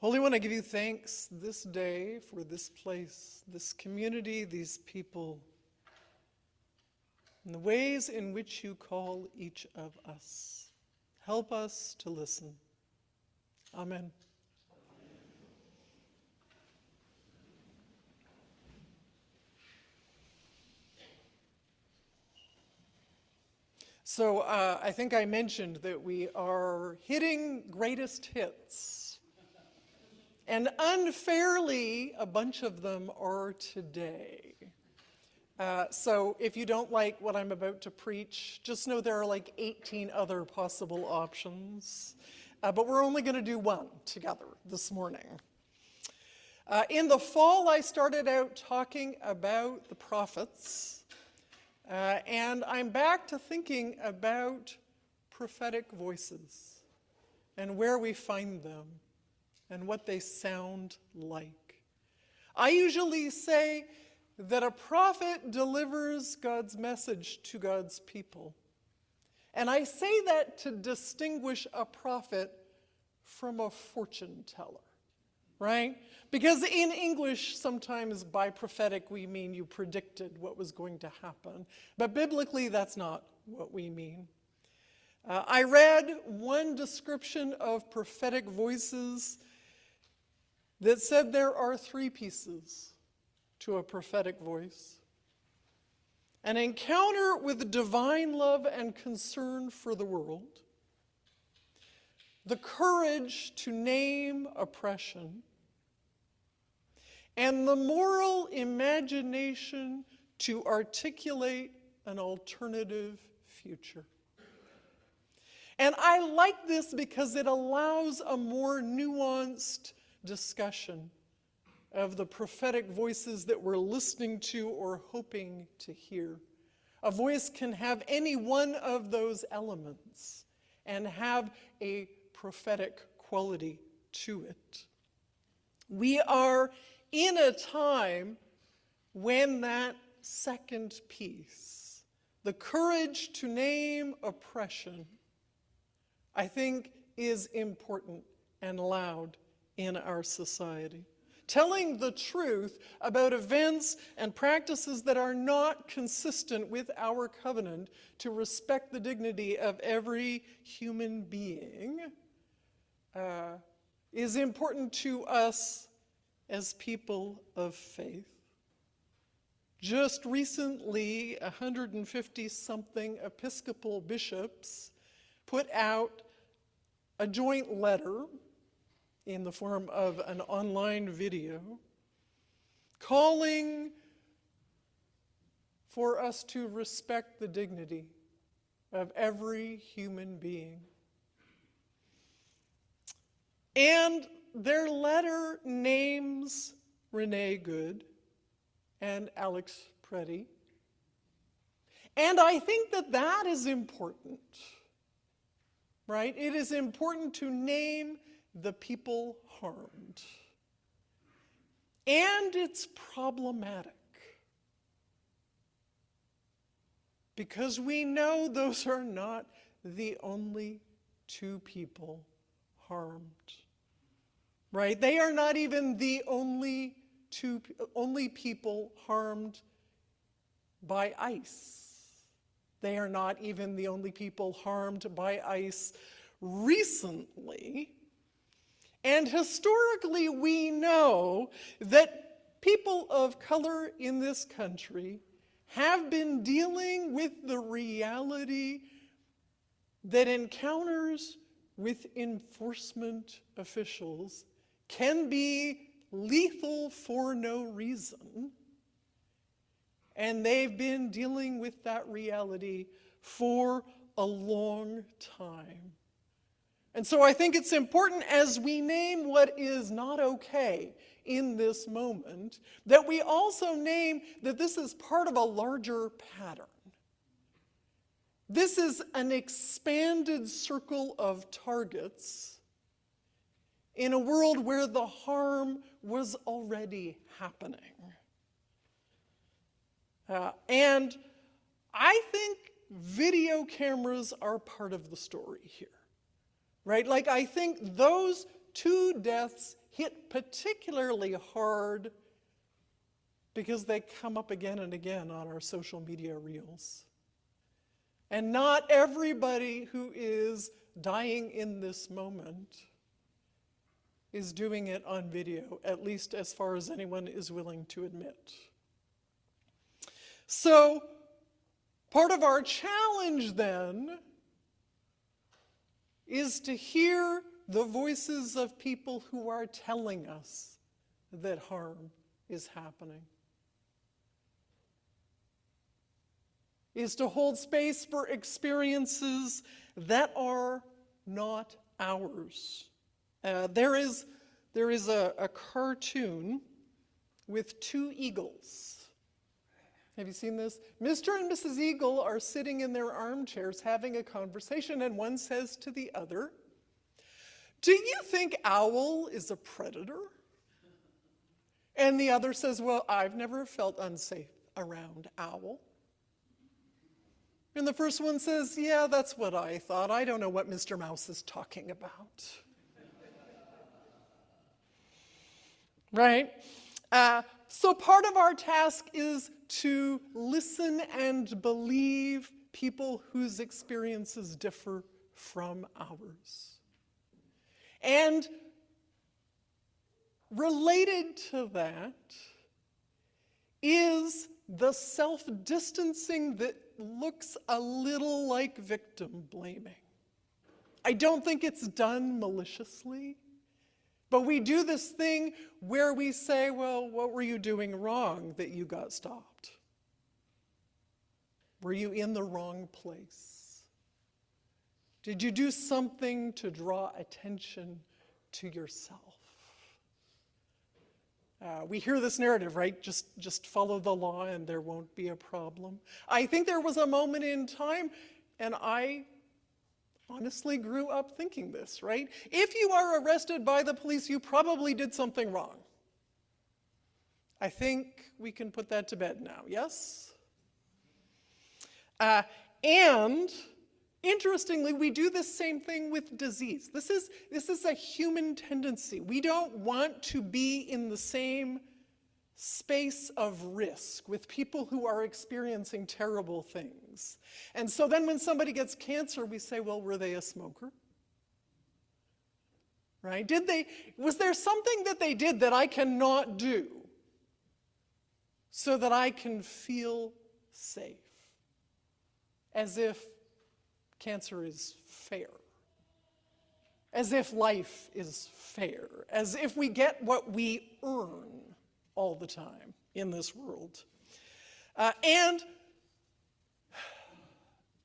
Holy One, I give you thanks this day for this place, this community, these people, and the ways in which you call each of us. Help us to listen. Amen. So I think I mentioned that we are hitting greatest hits. And unfairly, a bunch of them are today. So if you don't like what I'm about to preach, just know there are like 18 other possible options. But we're only going to do one together this morning. In the fall, I started out talking about the prophets. And I'm back to thinking about prophetic voices and where we find them and what they sound like. I usually say that a prophet delivers God's message to God's people. And I say that to distinguish a prophet from a fortune teller, right? Because in English, sometimes by prophetic, we mean you predicted what was going to happen. But biblically, that's not what we mean. I read one description of prophetic voices that said there are three pieces to a prophetic voice: an encounter with divine love and concern for the world, the courage to name oppression, and the moral imagination to articulate an alternative future. And I like this because it allows a more nuanced discussion of the prophetic voices that we're listening to or hoping to hear. A voice can have any one of those elements and have a prophetic quality to it. We are in a time when that second piece, the courage to name oppression, I think is important and loud in our society. Telling the truth about events and practices that are not consistent with our covenant to respect the dignity of every human being is important to us as people of faith. Just recently, 150-something Episcopal bishops put out a joint letter in the form of an online video calling for us to respect the dignity of every human being. And their letter names Renee Good and Alex Preddy. And I think that that is important, right? It is important to name the people harmed. And it's problematic because we know those are not the only two people harmed, right? They are not even the only people harmed by ICE. They are not even the only people harmed by ICE recently. And historically, we know that people of color in this country have been dealing with the reality that encounters with enforcement officials can be lethal for no reason. And they've been dealing with that reality for a long time. And so I think it's important as we name what is not okay in this moment, that we also name that this is part of a larger pattern. This is an expanded circle of targets in a world where the harm was already happening. And I think video cameras are part of the story here. Right? Like, I think those two deaths hit particularly hard because they come up again and again on our social media reels. And not everybody who is dying in this moment is doing it on video, at least as far as anyone is willing to admit. So, part of our challenge then is to hear the voices of people who are telling us that harm is happening. Is to hold space for experiences that are not ours. There is a cartoon with two eagles. Have you seen this? Mr. and Mrs. Eagle are sitting in their armchairs having a conversation, and one says to the other, "Do you think owl is a predator?" And the other says, "Well, I've never felt unsafe around owl." And the first one says, "Yeah, that's what I thought. I don't know what Mr. Mouse is talking about." Right? So part of our task is to listen and believe people whose experiences differ from ours. And related to that is the self-distancing that looks a little like victim blaming. I don't think it's done maliciously, but we do this thing where we say, well, what were you doing wrong that you got stopped? Were you in the wrong place? Did you do something to draw attention to yourself? We hear this narrative, right? Just follow the law and there won't be a problem. I think there was a moment in time, and I honestly grew up thinking this, right? If you are arrested by the police, you probably did something wrong. I think we can put that to bed now, yes? And interestingly, we do the same thing with disease. This is a human tendency. We don't want to be in the same space of risk with people who are experiencing terrible things. And so then when somebody gets cancer, we say, well, were they a smoker? Right? Was there something that they did that I cannot do so that I can feel safe? As if cancer is fair, as if life is fair, as if we get what we earn all the time in this world. And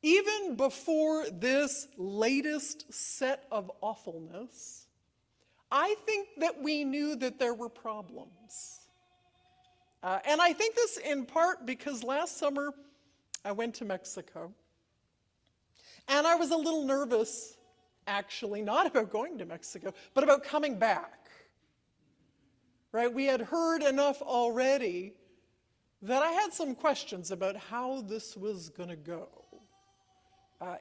even before this latest set of awfulness, I think that we knew that there were problems. And I think this in part because last summer I went to Mexico. And I was a little nervous, actually, not about going to Mexico, but about coming back. Right? We had heard enough already that I had some questions about how this was going to go.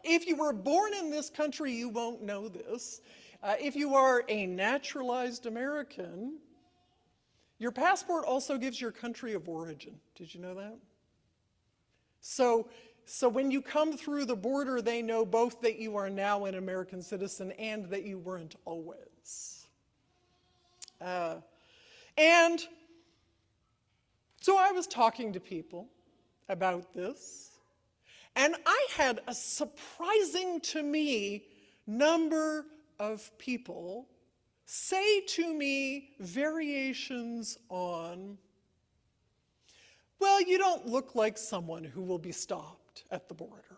If you were born in this country, you won't know this. If you are a naturalized American, your passport also gives your country of origin. Did you know that? So when you come through the border, they know both that you are now an American citizen and that you weren't always. And so I was talking to people about this, and I had a surprising to me number of people say to me variations on, well, you don't look like someone who will be stopped at the border.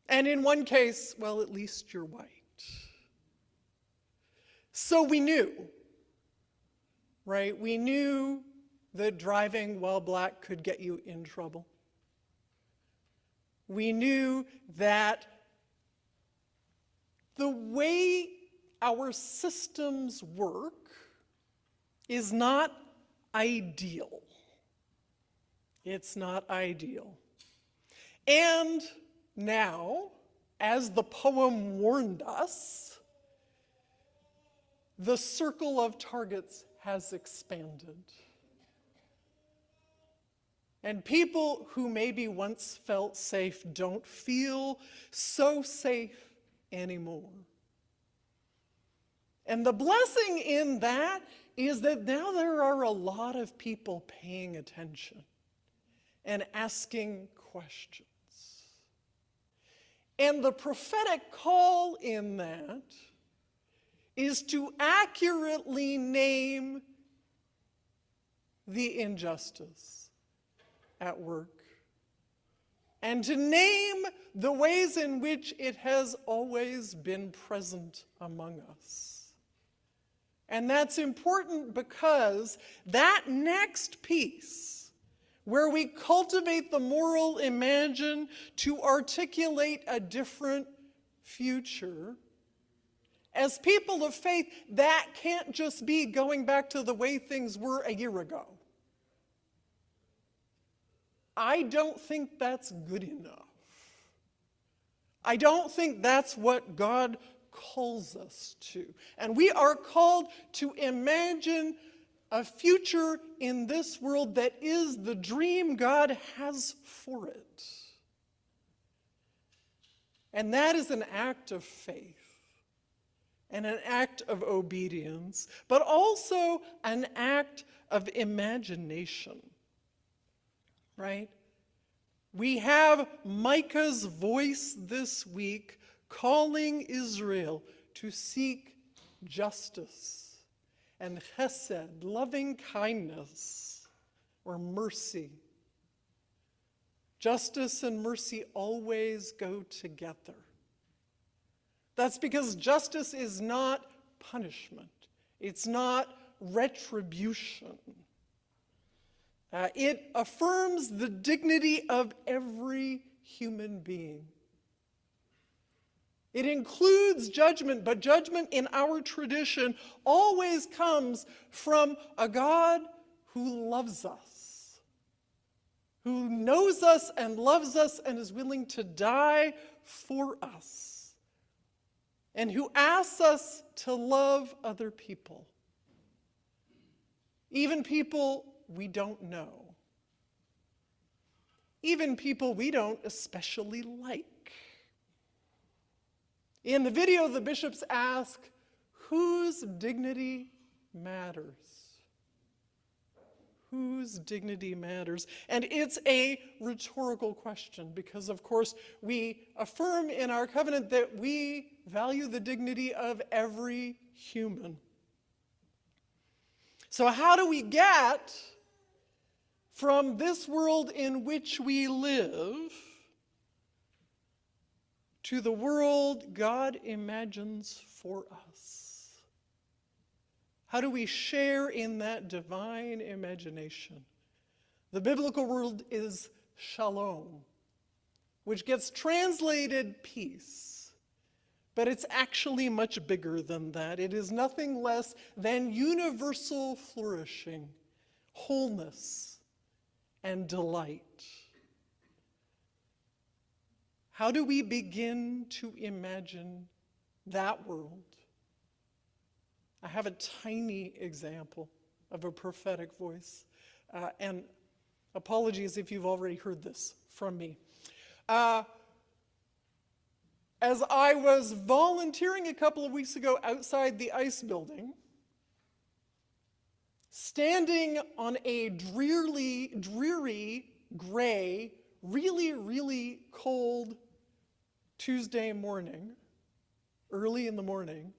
And in one case, well, at least you're white. So we knew, right? We knew that driving while black could get you in trouble. We knew that the way our systems work is not ideal. It's not ideal. And now, as the poem warned us, the circle of targets has expanded. And people who maybe once felt safe don't feel so safe anymore. And the blessing in that is that now there are a lot of people paying attention and asking questions. And the prophetic call in that is to accurately name the injustice at work and to name the ways in which it has always been present among us. And that's important because that next piece, where we cultivate the moral imagine to articulate a different future, as people of faith, that can't just be going back to the way things were a year ago. I don't think that's good enough. I don't think that's what God calls us to. And we are called to imagine a future in this world that is the dream God has for it. And that is an act of faith and an act of obedience, but also an act of imagination. Right? We have Micah's voice this week calling Israel to seek justice and chesed, loving kindness, or mercy. Justice and mercy always go together. That's because justice is not punishment. It's not retribution. It affirms the dignity of every human being. It includes judgment, but judgment in our tradition always comes from a God who loves us, who knows us and loves us and is willing to die for us, and who asks us to love other people, even people we don't know, even people we don't especially like. In the video, the bishops ask, whose dignity matters? Whose dignity matters? And it's a rhetorical question because, of course, we affirm in our covenant that we value the dignity of every human. So how do we get from this world in which we live to the world God imagines for us? How do we share in that divine imagination? The biblical word is shalom, which gets translated peace, but it's actually much bigger than that. It is nothing less than universal flourishing, wholeness, and delight. How do we begin to imagine that world? I have a tiny example of a prophetic voice, and apologies if you've already heard this from me. As I was volunteering a couple of weeks ago outside the ICE building, standing on a dreary, gray, really cold Tuesday morning, early in the morning,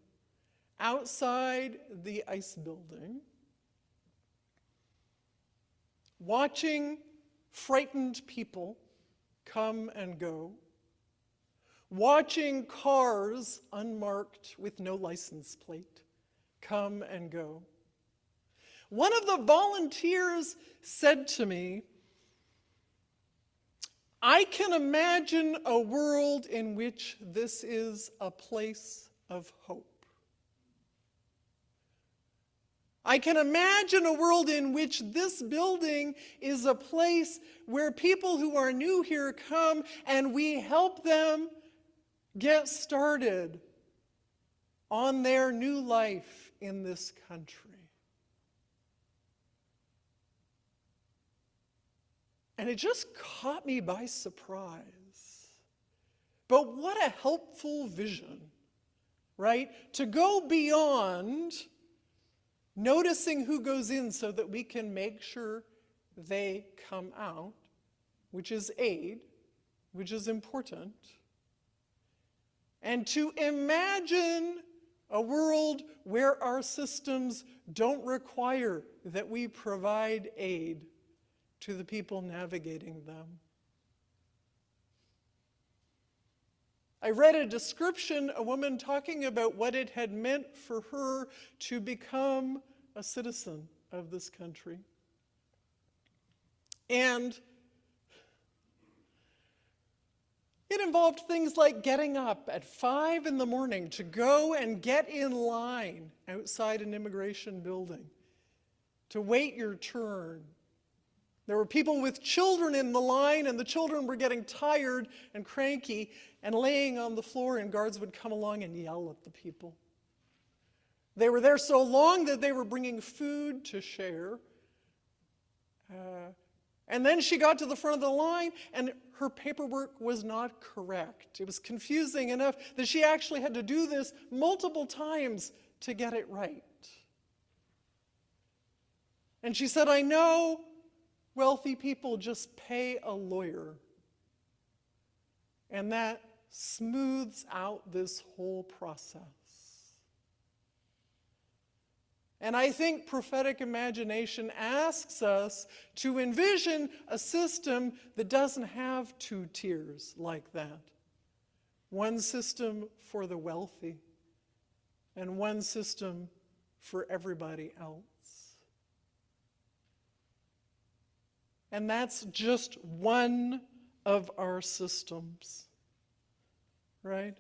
outside the ICE building, watching frightened people come and go, watching cars unmarked with no license plate come and go. One of the volunteers said to me, I can imagine a world in which this is a place of hope. I can imagine a world in which this building is a place where people who are new here come and we help them get started on their new life in this country. And it just caught me by surprise. But what a helpful vision, right? To go beyond noticing who goes in so that we can make sure they come out, which is aid, which is important, and to imagine a world where our systems don't require that we provide aid to the people navigating them. I read a description, a woman talking about what it had meant for her to become a citizen of this country. And it involved things like getting up at 5 in the morning to go and get in line outside an immigration building, to wait your turn. There were people with children in the line, and the children were getting tired and cranky and laying on the floor, and guards would come along and yell at the people. They were there so long that they were bringing food to share. And then she got to the front of the line, and her paperwork was not correct. It was confusing enough that she actually had to do this multiple times to get it right. And she said, I know wealthy people just pay a lawyer, and that smooths out this whole process. And I think prophetic imagination asks us to envision a system that doesn't have two tiers like that. One system for the wealthy and one system for everybody else. And that's just one of our systems, right?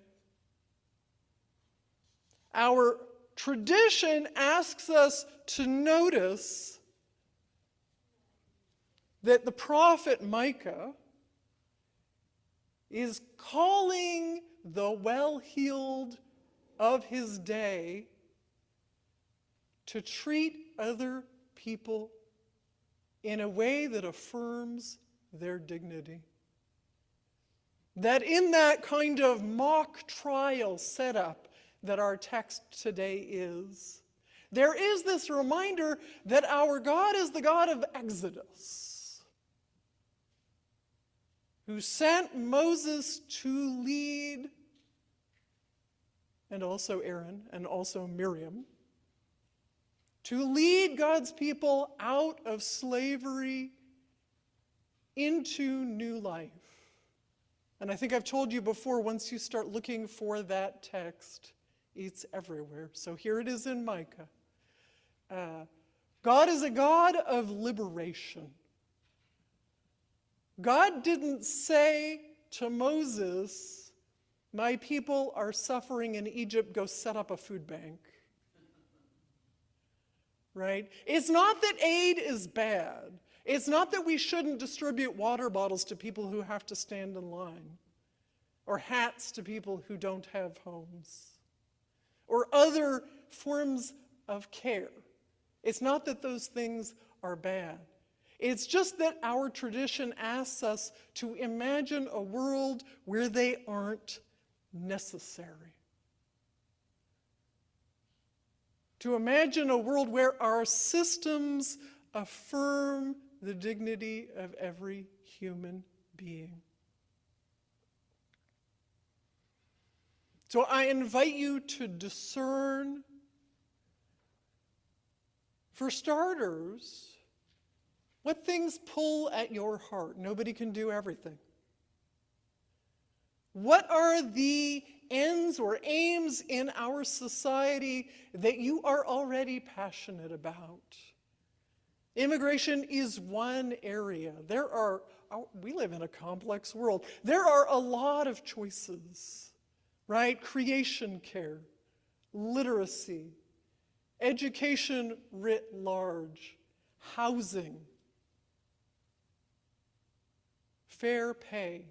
Our tradition asks us to notice that the prophet Micah is calling the well-heeled of his day to treat other people in a way that affirms their dignity. That in that kind of mock trial setup that our text today is, there is this reminder that our God is the God of Exodus, who sent Moses to lead, and also Aaron, and also Miriam, to lead God's people out of slavery into new life. And I think I've told you before, once you start looking for that text, it's everywhere. So here it is in Micah. God is a God of liberation. God didn't say to Moses, my people are suffering in Egypt, go set up a food bank. Right? It's not that aid is bad. It's not that we shouldn't distribute water bottles to people who have to stand in line, or hats to people who don't have homes, or other forms of care. It's not that those things are bad. It's just that our tradition asks us to imagine a world where they aren't necessary. To imagine a world where our systems affirm the dignity of every human being. So I invite you to discern, for starters, what things pull at your heart. Nobody can do everything. What are the ends or aims in our society that you are already passionate about? Immigration is one area. We live in a complex world. There are a lot of choices, right? Creation care, literacy, education writ large, housing, fair pay.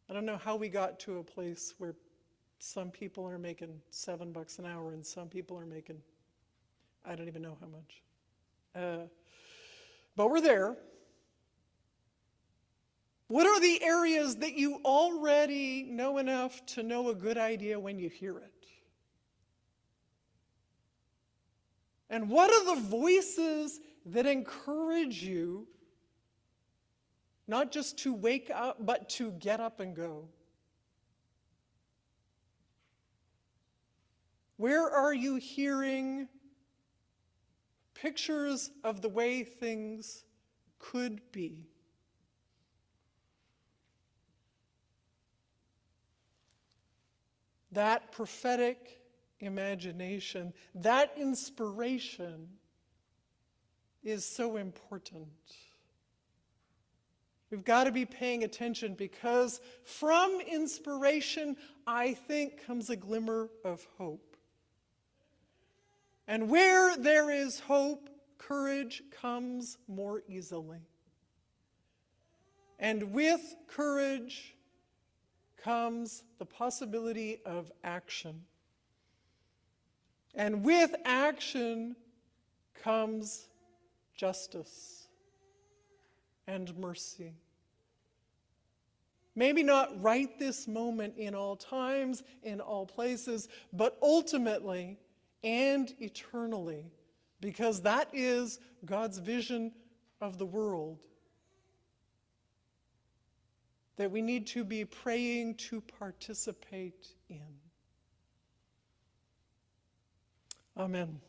I don't know how we got to a place where Some people are making $7 an hour, and some people are making, I don't even know how much. But we're there. What are the areas that you already know enough to know a good idea when you hear it? And what are the voices that encourage you not just to wake up, but to get up and go? Where are you hearing pictures of the way things could be? That prophetic imagination, that inspiration is so important. We've got to be paying attention, because from inspiration, I think, comes a glimmer of hope. And where there is hope, courage comes more easily. And with courage comes the possibility of action. And with action comes justice and mercy. Maybe not right this moment, in all times, in all places, but ultimately and eternally, because that is God's vision of the world that we need to be praying to participate in. Amen.